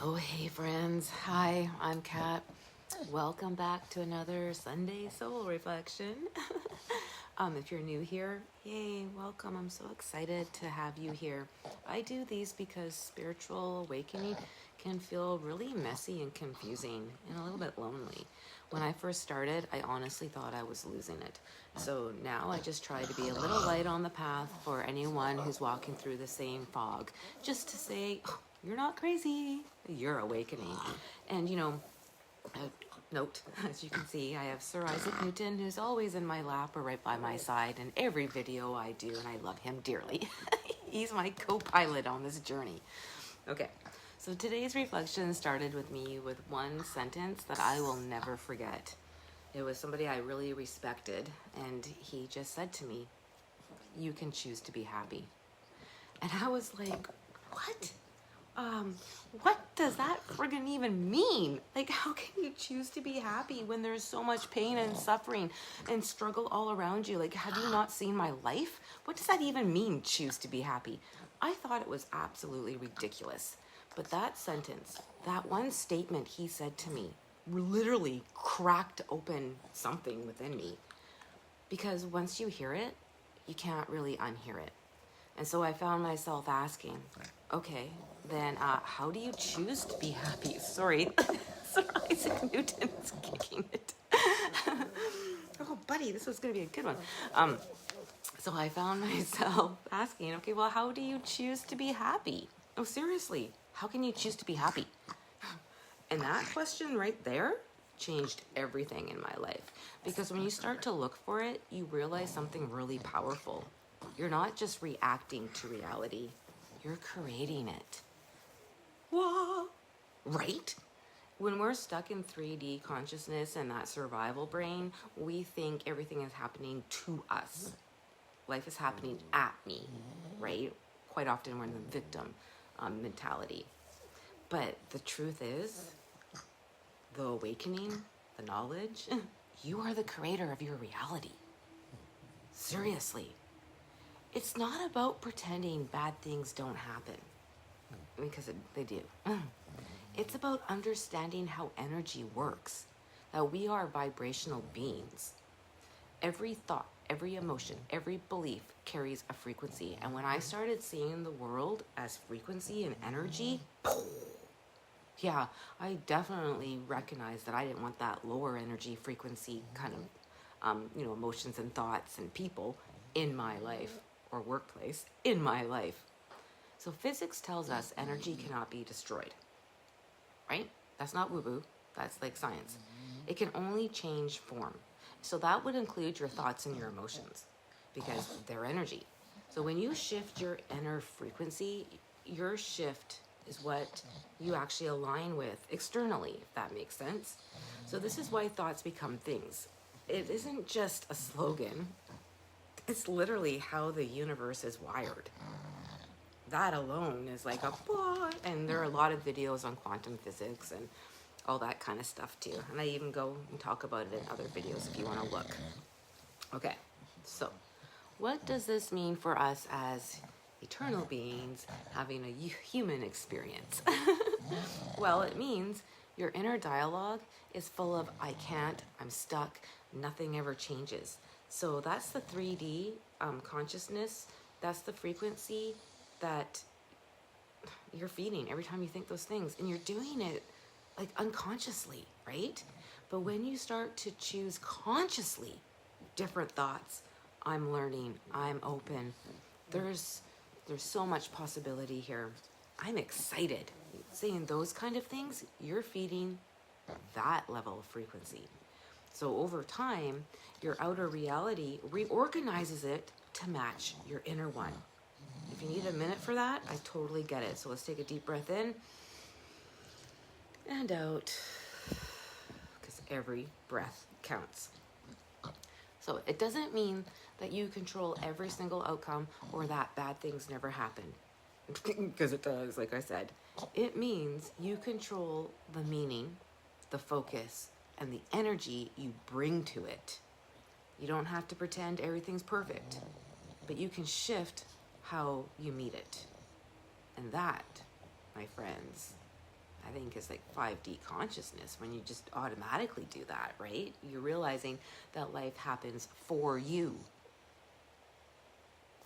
Oh, hey, friends. Hi, I'm Kat. Welcome back to another Sunday Soul Reflection. If you're new here, yay, welcome. I'm so excited to have you here. I do these because spiritual awakening can feel really messy and confusing and a little bit lonely. When I first started, I honestly thought I was losing it. So now I just try to be a little light on the path for anyone who's walking through the same fog, just to say, "Oh, you're not crazy, you're awakening." And note, as you can see, I have Sir Isaac Newton, who's always in my lap or right by my side in every video I do, and I love him dearly. He's my co-pilot on this journey. Okay, so today's reflection started with me with one sentence that I will never forget. It was somebody I really respected, and he just said to me, "You can choose to be happy." And I was like, what? What does that friggin' even mean? Like, how can you choose to be happy when there's so much pain and suffering and struggle all around you? Like, have you not seen my life? What does that even mean, choose to be happy? I thought it was absolutely ridiculous. But that sentence, that one statement he said to me, literally cracked open something within me. Because once you hear it, you can't really unhear it. And so I found myself asking, okay, then how do you choose to be happy? Sorry, Sir Isaac Newton is kicking it. Oh, buddy, this was going to be a good one. So I found myself asking, okay, well, how do you choose to be happy? Oh, seriously, how can you choose to be happy? And that question right there changed everything in my life. Because when you start to look for it, you realize something really powerful. You're not just reacting to reality, you're creating it. Whoa! Right? When we're stuck in 3D consciousness and that survival brain, we think everything is happening to us. Life is happening at me, right? Quite often we're in the victim mentality. But the truth is, the awakening, the knowledge, you are the creator of your reality. Seriously. It's not about pretending bad things don't happen, because they do. It's about understanding how energy works, that we are vibrational beings. Every thought, every emotion, every belief carries a frequency. And when I started seeing the world as frequency and energy, yeah, I definitely recognized that I didn't want that lower energy frequency kind of, emotions and thoughts and people in my life or workplace in my life. So physics tells us energy cannot be destroyed, right? That's not woo-woo. That's like science. It can only change form. So that would include your thoughts and your emotions because they're energy. So when you shift your inner frequency, your shift is what you actually align with externally, if that makes sense. So this is why thoughts become things. It isn't just a slogan. It's literally how the universe is wired. That alone is like a what? And there are a lot of videos on quantum physics and all that kind of stuff too. And I even go and talk about it in other videos if you want to look. Okay, so what does this mean for us as eternal beings having a human experience? Well, it means your inner dialogue is full of I can't, I'm stuck, nothing ever changes. So that's the 3D consciousness. That's the frequency that you're feeding every time you think those things. And you're doing it like unconsciously, right? But when you start to choose consciously different thoughts, I'm learning, I'm open, there's so much possibility here. I'm excited. Saying those kind of things, you're feeding that level of frequency. So over time, your outer reality reorganizes it to match your inner one. If you need a minute for that, I totally get it. So let's take a deep breath in and out, because every breath counts. So it doesn't mean that you control every single outcome or that bad things never happen, because it does, like I said. It means you control the meaning, the focus, and the energy you bring to it. You don't have to pretend everything's perfect, but you can shift how you meet it. And that, my friends, I think is like 5D consciousness when you just automatically do that, right? You're realizing that life happens for you,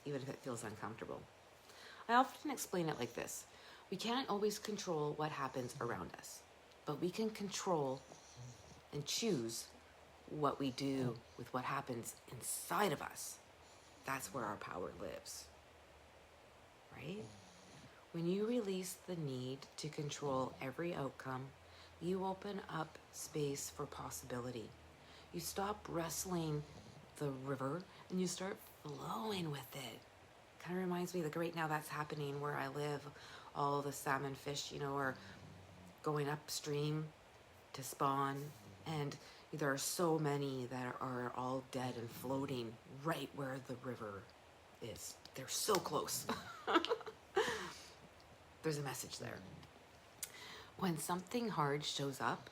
even if it feels uncomfortable. I often explain it like this. We can't always control what happens around us, but we can control and choose what we do with what happens inside of us. That's where our power lives, right? When you release the need to control every outcome, you open up space for possibility. You stop wrestling the river and you start flowing with it. Kind of reminds me, like right now that's happening where I live. All the salmon fish, are going upstream to spawn, and there are so many that are all dead and floating right where the river is. They're so close. There's a message there. When something hard shows up,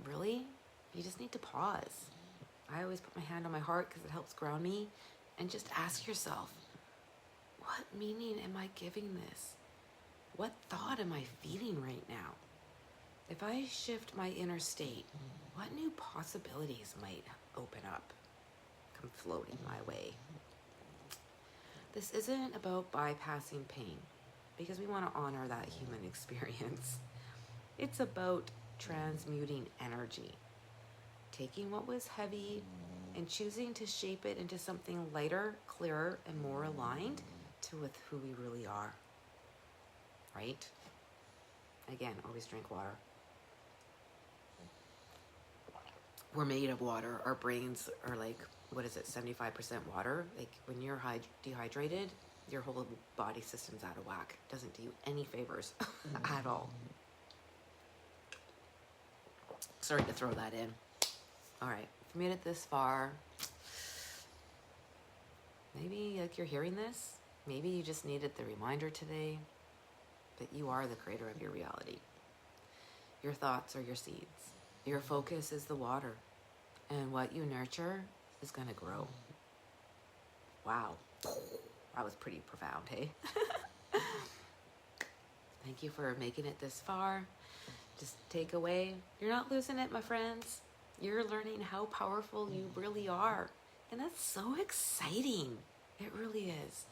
really, you just need to pause. I always put my hand on my heart because it helps ground me, and just ask yourself, what meaning am I giving this? What thought am I feeling right now? If I shift my inner state, what new possibilities might open up, come floating my way? This isn't about bypassing pain, because we want to honor that human experience. It's about transmuting energy, taking what was heavy and choosing to shape it into something lighter, clearer, and more aligned with who we really are, right? Again, always drink water. We're made of water. Our brains are like, 75% water? Like when you're dehydrated, your whole body system's out of whack. It doesn't do you any favors at all. Sorry to throw that in. All right, if you made it this far, maybe like you're hearing this, maybe you just needed the reminder today that you are the creator of your reality. Your thoughts are your seeds. Your focus is the water. And what you nurture is going to grow. Wow. That was pretty profound, hey? Thank you for making it this far. Just take away. You're not losing it, my friends. You're learning how powerful you really are. And that's so exciting. It really is.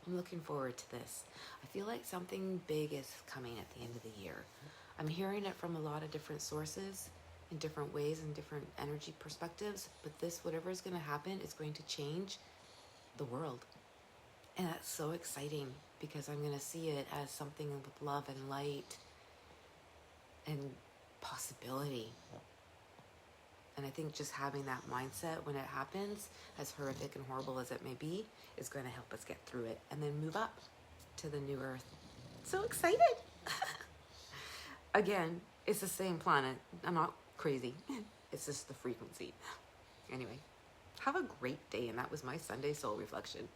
I'm looking forward to this. I feel like something big is coming at the end of the year. I'm hearing it from a lot of different sources in different ways and different energy perspectives, but this, whatever is going to happen, is going to change the world. And that's so exciting because I'm going to see it as something with love and light and possibility. And I think just having that mindset when it happens, as horrific and horrible as it may be, is going to help us get through it and then move up to the new earth. So excited! Again, it's the same planet. I'm not crazy. It's just the frequency. Anyway, have a great day. And that was my Sunday soul reflection.